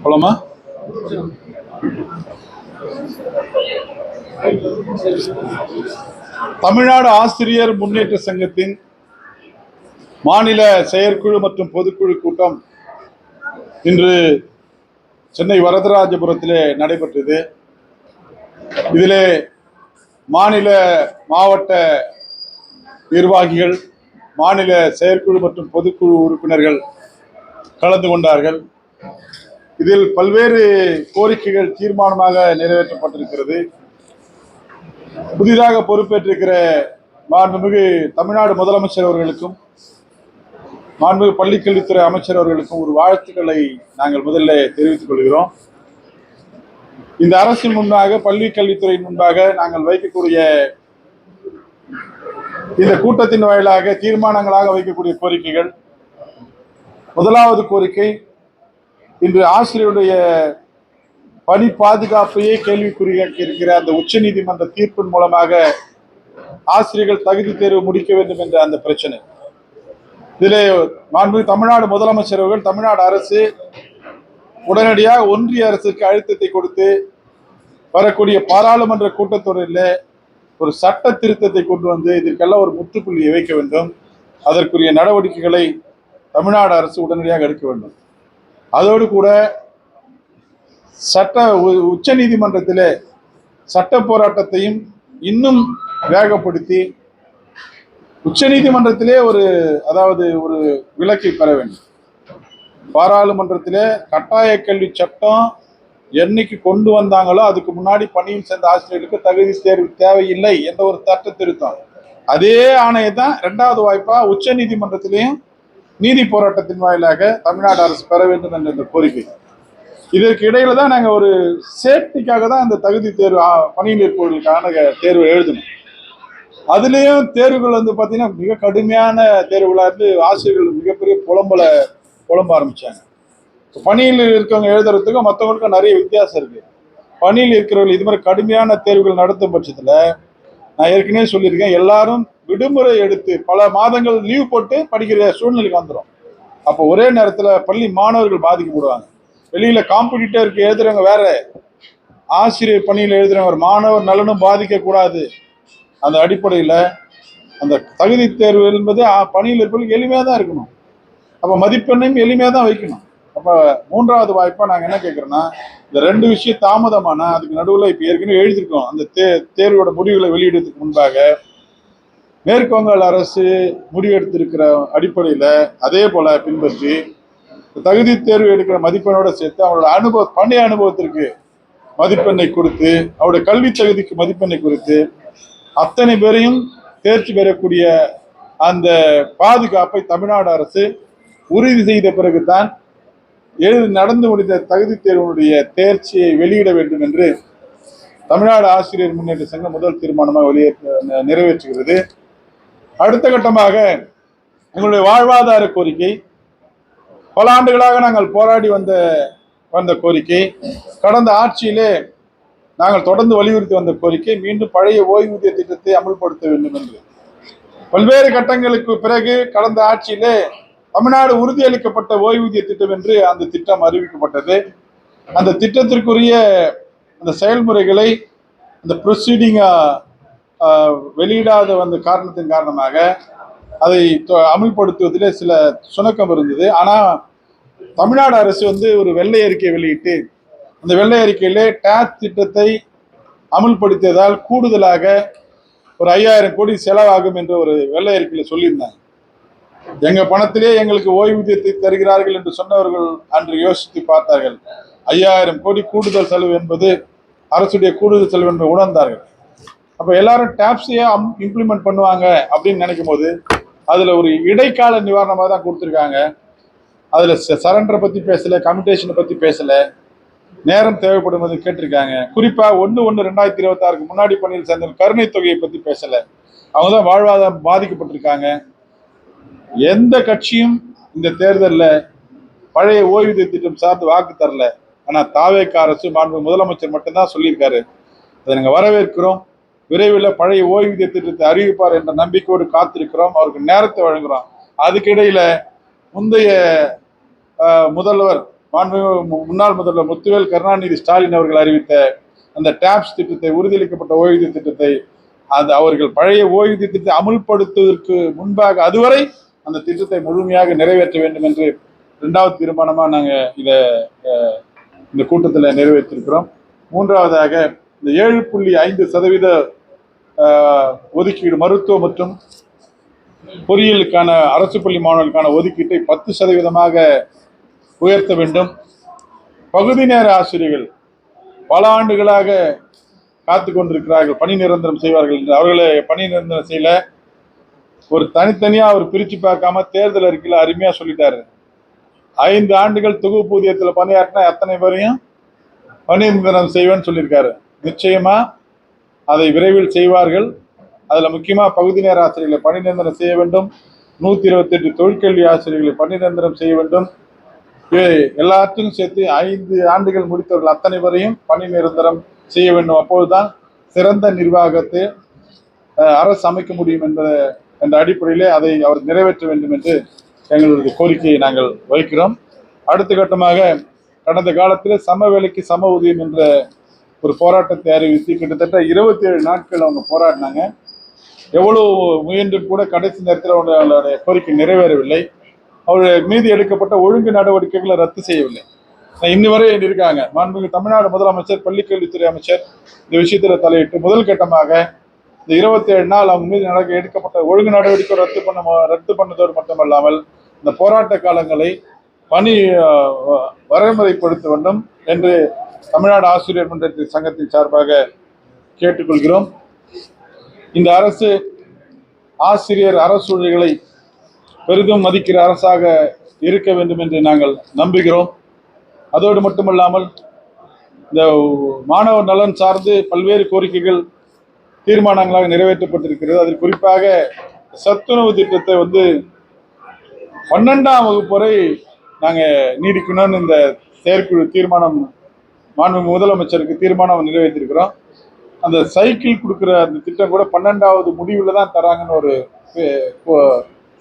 போலாமா? தமிழ்நாடு ஆசிரியர் முன்னேற்ற சங்கத்தின் மாநில செயற்குழு மற்றும் பொதுக்குழு கூட்டம் இன்று சென்னை வரதராஜபுரத்திலே நடைபெற்றது. இதிலே மாநில மாவட்ட நிர்வாகிகள், மாநில செயற்குழு மற்றும் பொதுக்குழு உறுப்பினர்கள் கலந்து கொண்டார்கள். இதில் பல்வேறு கோரிக்கைகள் தீர்மானமாக நிறைவேற்றப்பட்டிருக்கிறது. புதிதாக பொறுப்பேற்றிருக்கிற மாண்புமிகு தமிழ்நாடு முதலமைச்சர் அவர்களுக்கும் மாண்புமிகு பள்ளிக்கல்வித்துறை அமைச்சர் அவர்களுக்கும் ஒரு வாழ்த்துக்களை நாங்கள் முதல்ல தெரிவித்துக் கொள்கிறோம். இந்த அரசின் முன்பாக, பள்ளி கல்வித்துறையின் முன்பாக நாங்கள் வைக்கக்கூடிய இந்த கூட்டத்தின் வாயிலாக தீர்மானங்களாக வைக்கக்கூடிய கோரிக்கைகள், முதலாவது கோரிக்கை, இன்று ஆசிரியருடைய பணி பாதுகாப்பையே கேள்விக்குறியாக்கி இருக்கிற அந்த உச்ச நீதிமன்ற தீர்ப்பின் மூலமாக ஆசிரியர்கள் தகுதி தேர்வு முடிக்க வேண்டும் என்ற அந்த பிரச்சனை. இதிலே மாண்புமிகு தமிழ்நாடு முதலமைச்சர் அவர்கள், தமிழ்நாடு அரசு உடனடியாக ஒன்றிய அரசுக்கு அழுத்தத்தை கொடுத்து வரக்கூடிய பாராளுமன்ற கூட்டத்தொடரில் ஒரு சட்ட திருத்தத்தை கொண்டு வந்து இதற்கெல்லாம் ஒரு முற்றுப்புள்ளியை வைக்க வேண்டும். அதற்குரிய நடவடிக்கைகளை தமிழ்நாடு அரசு உடனடியாக எடுக்க வேண்டும். அதோடு கூட உச்ச நீதிமன்றத்திலே சட்ட போராட்டத்தையும் இன்னும் வேகப்படுத்தி உச்ச நீதிமன்றத்திலே ஒரு விலக்கை பெற வேண்டும். பாராளுமன்றத்திலே கட்டாய கல்வி சட்டம் என்னைக்கு கொண்டு வந்தாங்களோ அதுக்கு முன்னாடி பணியில் சேர்ந்த ஆசிரியர்களுக்கு தகுதி தேர்வு தேவையில்லை என்ற ஒரு சட்ட திருத்தம், அதே ஆணையை தான் இரண்டாவது வாய்ப்பா உச்ச நீதிமன்றத்திலையும் நீதி போராட்டத்தின் வாயிலாக தமிழ்நாடு அரசு பெற வேண்டும் என்ற இந்த கோரிக்கை. இதற்கு இடையில தான் நாங்கள் ஒரு சேஃப்டிக்காக தான் அந்த தகுதி தேர்வு பணியில் இருப்பவர்களுக்கான தேர்வு எழுதணும். அதுலேயும் தேர்வுகள் பார்த்தீங்கன்னா மிக கடுமையான தேர்வுகளாக இருந்து ஆசிரியர்கள் மிகப்பெரிய புலம்ப ஆரம்பிச்சாங்க. பணியில் இருக்கவங்க எழுதுறதுக்கும் மற்றவங்களுக்கும் நிறைய வித்தியாசம் இருக்கு. பணியில் இருக்கிறவர்கள் இது மாதிரி கடுமையான தேர்வுகள் நடத்தும் பட்சத்தில் நான் ஏற்கனவே சொல்லியிருக்கேன், எல்லாரும் விடுமுறை எடுத்து பல மாதங்கள் லீவ் போட்டு படிக்கிற சூழ்நிலைக்கு வந்துடும். அப்போ ஒரே நேரத்தில் பள்ளி மாணவர்கள் பாதிக்கப்படுவாங்க. வெளியில காம்படிட்டருக்கு எழுதுறவங்க வேற, ஆசிரியர் பணியில் எழுதுறவங்க, மாணவர் நலனும் பாதிக்கக்கூடாது. அந்த அடிப்படையில் அந்த தகுதி தேர்வு என்பது பணியில் இருப்பவர்களுக்கு எளிமையாக தான் இருக்கணும். அப்போ மதிப்பெண்ணையும் எளிமையாக தான் வைக்கணும். அப்போ மூன்றாவது வாய்ப்பா நாங்கள் என்ன கேட்குறோன்னா, இந்த ரெண்டு விஷயம் தாமதமான அதுக்கு நடுவில் இப்போ ஏற்கனவே எழுதியிருக்கோம். அந்த தேர்வோட முடிவுகளை வெளியிடுறதுக்கு முன்பாக மேற்கு வங்காள அரசு முடிவெடுத்திருக்கிற அடிப்படையில் அதே போல பின்பற்றி தகுதி தேர்வு எடுக்கிற மதிப்பெண்ணோட சேர்த்து அவங்களோட பணி அனுபவத்திற்கு மதிப்பெண்ணை கொடுத்து, அவருடைய கல்வி தகுதிக்கு மதிப்பெண்ணை கொடுத்து அத்தனை பேரையும் தேர்ச்சி பெறக்கூடிய அந்த பாதுகாப்பை தமிழ்நாடு அரசு உறுதி செய்த பிறகுதான் நடந்து முடிந்த தகுதி தேர்வுடைய தேர்ச்சியை வெளியிட வேண்டும் என்று தமிழ்நாடு ஆசிரியர் முன்னேற்ற சங்கம் முதல் தீர்மானமாக நிறைவேற்றுகிறது. அடுத்த கட்டமாக எங்களுடைய வாழ்வாதார கோரிக்கை, பல ஆண்டுகளாக நாங்கள் போராடி வந்த கோரிக்கை, கடந்த ஆட்சியிலே நாங்கள் தொடர்ந்து வலியுறுத்தி வந்த கோரிக்கை, மீண்டும் பழைய ஓய்வூதிய திட்டத்தை அமல்படுத்த வேண்டும் என்று பல்வேறு கட்டங்களுக்கு பிறகு கடந்த ஆட்சியிலே தமிழ்நாடு உறுதியளிக்கப்பட்ட ஓய்வூதிய திட்டம் என்று அந்த திட்டம் அறிவிக்கப்பட்டது. அந்த திட்டத்திற்குரிய அந்த செயல்முறைகளை அந்த ப்ரொசீடிங்கா வெளியிடாத வந்த காரணத்தின் காரணமாக அதை அமல்படுத்துவதிலே சில சுணக்கம் இருந்தது. ஆனால் தமிழ்நாடு அரசு ஒரு வெள்ளை அறிக்கை வெளியிட்டு அந்த வெள்ளை அறிக்கையிலே டாக்ஸ் திட்டத்தை அமல்படுத்தியதால் கூடுதலாக ஒரு 5000 கோடி செலவாகும் என்று ஒரு வெள்ளை அறிக்கையில் சொல்லியிருந்தாங்க. எங்க பணத்திலே எங்களுக்கு ஓய்வூதியத்தை தருகிறார்கள் என்று சொன்னவர்கள் அன்று யோசித்து பார்த்தார்கள். 5000 கோடி கூடுதல் செலவு என்பது அரசுடைய கூடுதல் செலவு என்று உணர்ந்தார்கள். அப்ப எல்லாரும் டாப்ஸையே இம்ப்ளிமெண்ட் பண்ணுவாங்க அப்படின்னு நினைக்கும் போது அதுல ஒரு இடைக்கால நிவாரணமாக தான் கொடுத்துருக்காங்க. அதுல சரண்டரை பத்தி பேசல, கம்யூட்டேஷனை பத்தி பேசல, நேரம் தேவைப்படும் போது கேட்டிருக்காங்க. குறிப்பா 1/1/2026 முன்னாடி பணியில் சேர்ந்த கருணை தொகையை பத்தி பேசல. அவங்க தான் வாழ்வாதாரம் பாதிக்கப்பட்டிருக்காங்க. எந்த கட்சியும் இந்த தேர்தலில் பழைய ஓய்வூதிய திட்டம் சார்ந்து வாக்கு தரல. ஆனா தாவேக அரசு மாண்பு முதலமைச்சர் மட்டும்தான் சொல்லியிருக்காரு. அதை நாங்கள் வரவேற்கிறோம். விரைவில் பழைய ஓய்வூதிய திட்டத்தை அறிவிப்பார் என்ற நம்பிக்கையோடு காத்திருக்கிறோம். அவருக்கு நேரத்தை வழங்குறோம். அதுக்கிடையில முந்தைய முதல்வர் முன்னாள் முதல்வர் முத்துவேல் கருணாநிதி ஸ்டாலின் அவர்கள் அறிவித்த அந்த டாப்ஸ் திட்டத்தை, உறுதியளிக்கப்பட்ட ஓய்வூதிய திட்டத்தை, அது அவர்கள் பழைய ஓய்வூதிய திட்டத்தை அமுல்படுத்துவதற்கு முன்பாக அதுவரை அந்த திட்டத்தை முழுமையாக நிறைவேற்ற வேண்டும் என்று 2வது தீர்மானமா நாங்க இந்த கூட்டத்தில் நிறைவேற்றிருக்கிறோம். 3வதாக இந்த 7.5% ஒதுக்கீடு மருத்துவ மற்றும் பொறியியலுக்கான அரசு பள்ளி மாணவர்களுக்கான ஒதுக்கீட்டை 10% உயர்த்த வேண்டும். பகுதி நேர ஆசிரியர்கள் பல ஆண்டுகளாக காத்து கொண்டிருக்கிறார்கள், பணி நிரந்தரம் செய்வார்கள் என்று. அவர்களை பணி நிரந்தரம் செய்யல, ஒரு தனித்தனியா அவர் பிரிச்சு பார்க்காம தேர்தல் அறிக்கையில் அருமையா சொல்லிட்டாரு. 5 ஆண்டுகள் தொகுப்பூதியத்தில் பணியாற்றினா எத்தனை பேரையும் பணி நிரந்தரம் செய்வேன்னு சொல்லியிருக்காரு. நிச்சயமா அதை விரைவில் செய்வார்கள். அதுல முக்கியமா பகுதி நேர ஆசிரியர்களை பணி நிரந்தரம் செய்ய வேண்டும். 128 தொழிற்கல்வி ஆசிரியர்களை பணி நிரந்தரம் செய்ய வேண்டும். எல்லாத்தையும் சேர்த்து 5 ஆண்டுகள் முடித்தவர்கள் அத்தனை வரையும் பணி நிரந்தரம் செய்ய வேண்டும். அப்போதுதான் சிறந்த நிர்வாகத்தை அரசு அமைக்க முடியும் என்ற அடிப்படையிலே அதை அவர் நிறைவேற்ற வேண்டும் என்று எங்களுடைய கோரிக்கையை நாங்கள் வைக்கிறோம். அடுத்த கட்டமாக கடந்த காலத்தில் சம வேலைக்கு சம ஊதியம் என்ற ஒரு போராட்டத்தை அறிவித்து கிட்டத்தட்ட 27 நாட்கள் அவங்க போராடினாங்க. எவ்வளவு முயன்றும் கூட கடைசி நேரத்தில் அவங்களுடைய கோரிக்கை நிறைவேறவில்லை. அவருடைய மீது எடுக்கப்பட்ட ஒழுங்கு நடவடிக்கைகளை ரத்து செய்யவில்லை. இன்னி வரை இருக்காங்க. மாண்புமிகு தமிழ்நாடு முதலமைச்சர், பள்ளிக்கல்வித்துறை அமைச்சர் இந்த விஷயத்தில் தலையிட்டு முதல் கட்டமாக இந்த 27 நாள் அவங்க மீது எடுக்கப்பட்ட ஒழுங்கு நடவடிக்கை ரத்து பண்ணதோடு மட்டுமல்லாமல் இந்த போராட்ட காலங்களை பணி வரைமுறைப்படுத்த வேண்டும் என்று தமிழ்நாடு ஆசிரியர் மன்றத்தின் சங்கத்தின் சார்பாக கேட்டுக்கொள்கிறோம். இந்த அரசு ஆசிரியர் அரசூழியர்களை பெரிதும் மதிக்கிற அரசாக இருக்க வேண்டும் என்று நாங்கள் நம்புகிறோம். அதோடு மட்டுமல்லாமல் இந்த மாணவர் நலன் சார்ந்து பல்வேறு கோரிக்கைகள் தீர்மானங்களாக நிறைவேற்றப்பட்டிருக்கிறது. அதில் குறிப்பாக சத்துணவு திட்டத்தை 12ஆம் வகுப்பு வரை நாங்கள் நீடிக்கணும்னு இந்த செயற்குழு தீர்மானம் மாண்புமிகு முதலமைச்சருக்கு தீர்மானம் நிறைவேற்றிருக்கிறோம். அந்த சைக்கிள் கொடுக்குற அந்த திட்டம் கூட 12வது முடிவில் தான் தராங்கன்னு ஒரு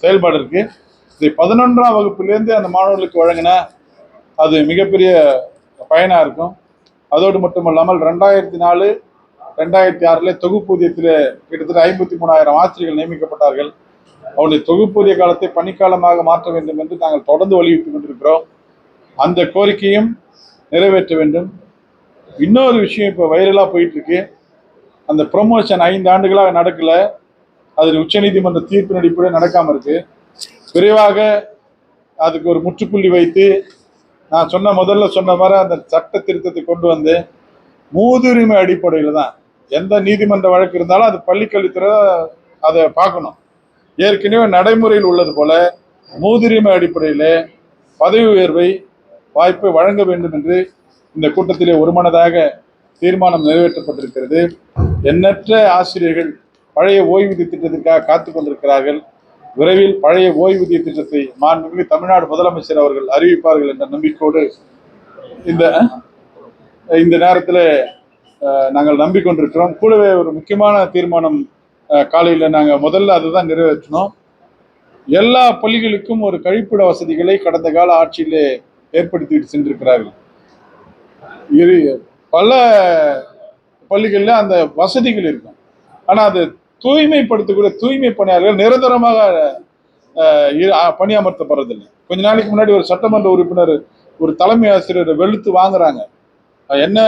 செயல்பாடு இருக்கு. இதை 11ஆம் வகுப்பிலேருந்து அந்த மாணவர்களுக்கு வழங்கினா அது மிகப்பெரிய பயனா இருக்கும். அதோடு மட்டுமல்லாமல் 2004, 2006 தொகுப்பூதியத்தில் கிட்டத்தட்ட 53,000 ஆசிரியர்கள் நியமிக்கப்பட்டார்கள். அவருடைய தொகுப்பூதிய காலத்தை பணிக்காலமாக மாற்ற வேண்டும் என்று நாங்கள் தொடர்ந்து வலியுறுத்தி கொண்டிருக்கிறோம். அந்த கோரிக்கையும் நிறைவேற்ற வேண்டும். இன்னொரு விஷயம் இப்போ வைரலாக போயிட்டு இருக்கு. அந்த ப்ரொமோஷன் 5 ஆண்டுகளாக நடக்கல. அதில் உச்சநீதிமன்ற தீர்ப்பின் அடிப்படையில் நடக்காமல் இருக்கு. விரைவாக அதுக்கு ஒரு முற்றுப்புள்ளி வைத்து நான் முதல்ல சொன்ன மாதிரி அந்த சட்ட திருத்தத்தை கொண்டு வந்து மூதுரிமை அடிப்படையில் தான் எந்த நீதிமன்ற வழக்கு இருந்தாலும் அது பள்ளிக்கல்வித்துறை அதை பார்க்கணும். ஏற்கனவே நடைமுறையில் உள்ளது போல மூதுரிமை அடிப்படையில் பதவி உயர்வை வாய்ப்பை வழங்க வேண்டும் என்று இந்த கூட்டத்திலே ஒருமனதாக தீர்மானம் நிறைவேற்றப்பட்டிருக்கிறது. எண்ணற்ற ஆசிரியர்கள் பழைய ஓய்வூதிய திட்டத்திற்காக காத்து கொண்டிருக்கிறார்கள். விரைவில் பழைய ஓய்வூதிய திட்டத்தை மாண்புமிகு தமிழ்நாடு முதலமைச்சர் அவர்கள் அறிவிப்பார்கள் என்ற நம்பிக்கையோடு இந்த நேரத்தில் நாங்கள் நம்பிக்கொண்டிருக்கிறோம். கூடவே ஒரு முக்கியமான தீர்மானம் காலையில் நாங்கள் முதல்ல அதுதான் நிறைவேற்றினோம். எல்லா பள்ளிகளுக்கும் ஒரு கழிப்பிட வசதிகளை கடந்த கால ஆட்சியிலே ஏற்படுத்திட்டு சென்றிருக்கிறார்கள். பல பள்ளிகளில் அந்த வசதிகள் இருக்கும். ஆனால் அது தூய்மைப்படுத்தக்கூடிய தூய்மை பணியாளர்கள் நிரந்தரமாக பணியமர்த்தப்படுறதில்லை. கொஞ்ச நாளைக்கு முன்னாடி ஒரு சட்டமன்ற உறுப்பினர் ஒரு தலைமை ஆசிரியர் வெளுத்து வாங்குறாங்க. என்ன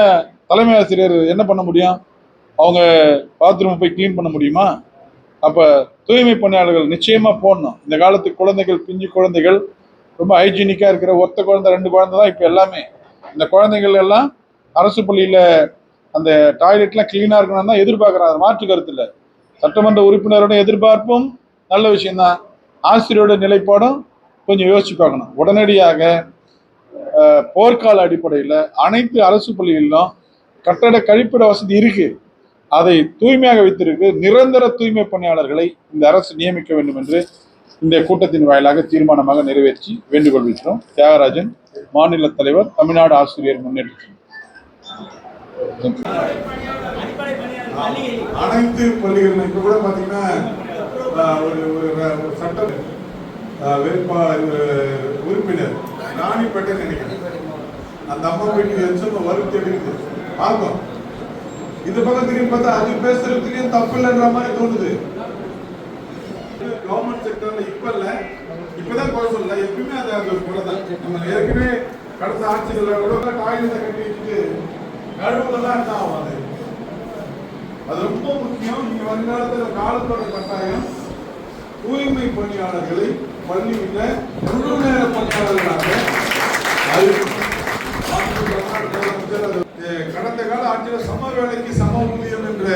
தலைமை ஆசிரியர் என்ன பண்ண முடியும்? அவங்க பாத்ரூம் போய் கிளீன் பண்ண முடியுமா? அப்போ தூய்மை பணியாளர்கள் நிச்சயமா போடணும். இந்த காலத்து குழந்தைகள், பிஞ்சு குழந்தைகள் ரொம்ப ஹைஜீனிக்காக இருக்கிற ஒத்த குழந்தை 2 குழந்தை தான் இப்போ எல்லாமே. இந்த குழந்தைகள் எல்லாம் அரசு பள்ளியில் அந்த டாய்லெட்லாம் கிளீனாக இருக்கணும்னு தான் எதிர்பார்க்குறாங்க. மாற்று கருத்து இல்லை. சட்டமன்ற உறுப்பினரோட எதிர்பார்ப்பும் நல்ல விஷயம்தான். ஆசிரியரோட நிலைப்பாடும் கொஞ்சம் யோசிச்சு பார்க்கணும். உடனடியாக போர்க்கால அடிப்படையில் அனைத்து அரசு பள்ளிகளிலும் கட்டட கழிப்பிட வசதி இருக்கு. அதை தூய்மையாக வைத்திருக்கு நிரந்தர தூய்மை பணியாளர்களை இந்த அரசு நியமிக்க வேண்டும் என்று இந்த கூட்டத்தின் வாயிலாக தீர்மானமாக நிறைவேற்றி வேண்டுகோள் வைக்கிறோம். தியாகராஜன், மாநில தலைவர், தமிழ்நாடு ஆசிரியர் முன்னேற்ற. அனைத்து பள்ளிகள் இப்ப கூட பாத்தீங்கன்னா ஒரு சட்ட உறுப்பினர் ராணிப்பேட்டை நினைக்கிறேன் அந்த அம்மா வீட்டுக்கு எச்சம் வரும் தெரியுது பார்க்கும். இந்த பக்கம் திரும்பி பார்த்தா அது பேசுறதுலயும் தப்பு இல்லைன்ற மாதிரி தோணுது. கவர்மெண்ட் செக்டர்ல இப்ப இல்ல, இப்பதான் குறை சொல்லல, எப்பயுமே அது அந்த குறை தான். நம்ம ஏற்கனவே கடந்த ஆட்சிகள் கூட காகிதத்தை கட்டி வச்சுட்டு நடுவுலதான் என்ன ஆகும். அது ரொம்ப முக்கியம். நீங்க வருங்காலத்தில் காலத்தோட கட்டாயம் தூய்மை பணியாளர்களை பள்ளியில முழு நேர பணியாளர்களாக கடந்த கால ஆட்சியில் சம வேலைக்கு சம ஊதியம் என்ற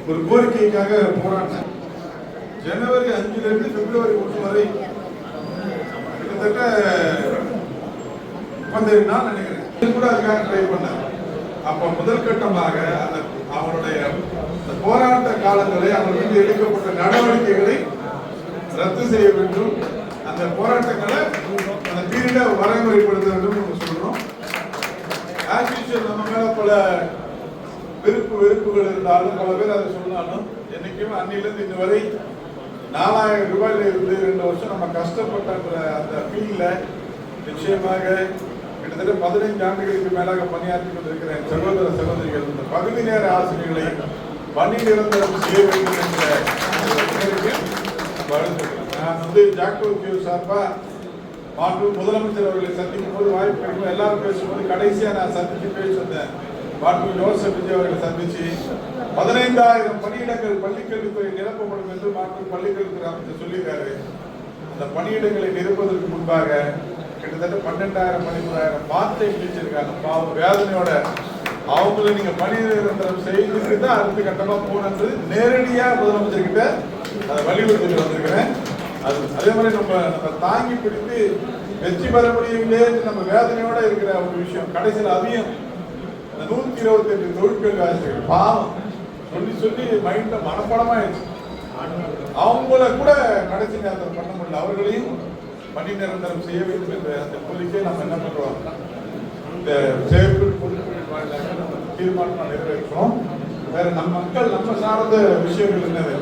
ஒரு கோரிக்கைக்காக போராட்டம். ஜனவரி 5 இருந்து பிப்ரவரி 1 வரை கிட்டத்தட்ட 37 நாள் நினைக்கிறேன் கூட அதுக்காக ட்ரை பண்ணார். அப்ப முதல் கட்டமாக அவருடைய போராட்ட காலங்களை அவர் மீது எடுக்கப்பட்ட நடவடிக்கைகளை ரத்து செய்ய வேண்டும். அந்த போராட்டங்களை அந்த பீரியட வரைமுறைப்படுத்த வேண்டும் நம்ம சொல்றோம். நம்ம மேல பல வெறுப்புகள் இருந்தாலும் பல பேர் அதை சொன்னாலும் என்னைக்குமே அன்னிலிருந்து இந்த வரை 4000 ரூபாயில இருந்து 2 வருஷம் நம்ம கஷ்டப்பட்ட அந்த ஃபீல்ட்ல நிச்சயமாக கிட்டத்தட்ட 15 ஆண்டுகளுக்கு மேலாக பணியாற்றி கொண்டிருக்கிற சகோதர சகோதரிகள் இந்த பகுதி நேர ஆசிரியர்களை பணி நிரந்தரம் செய்ய வேண்டும் என்ற நான் ஜாக்டோ சார்பா மாற்று முதலமைச்சர் அவர்களை சந்திக்கும் போது வாய்ப்பு கிடைக்கும். எல்லாரும் பேசும்போது கடைசியா நான் சந்திச்சு பேசியிருந்தேன். மாற்று ஜோசப் விஜய் அவர்களை சந்திச்சு 15,000 பணியிடங்கள் பள்ளிக்கல்வித்துறை நிரப்பப்படும் என்று மாற்று பள்ளிக்கல்வித்துறை அமைச்சர் சொல்லியிருக்காரு. அந்த பணியிடங்களை நிரப்புவதற்கு முன்பாக கிட்டத்தட்ட 12,000 13,000 பார்ட் டைம் டீச்சருக்காங்க. பாவம் வேதனையோட அவங்களை நீங்க பணி நிரந்தரம் செய்துட்டு தான் அடுத்த கட்டமா போனது நேரடியா முதலமைச்சர் கிட்ட அதை வலியுறுத்தி வந்திருக்கிறேன். அதே மாதிரி நம்ம தாங்கி பிடித்து வெற்றி பெற முடியவில்லை நம்ம வேதனையோட இருக்கிற ஒரு விஷயம். கடைசியில் அதையும் 128 தொழிற்கல்வி ஆசிரியர்கள் பாவம் சொல்லி மைண்ட்ல மனப்பாடமாயிடுச்சு. அவங்கள கூட கடைசி நேரத்தில் பண்ண முடியல. அவர்களையும் பணி நிரந்தரம் செய்ய வேண்டும் என்ற அந்த கோரிக்கையை நம்ம என்ன பண்றோம், இந்த செயற்குழு பொதுக்குழு வாயிலாக நம்ம தீர்மானம் நிறைவேற்றோம். வேற நம்ம மக்கள் நம்ம சார்ந்த விஷயங்கள் என்னது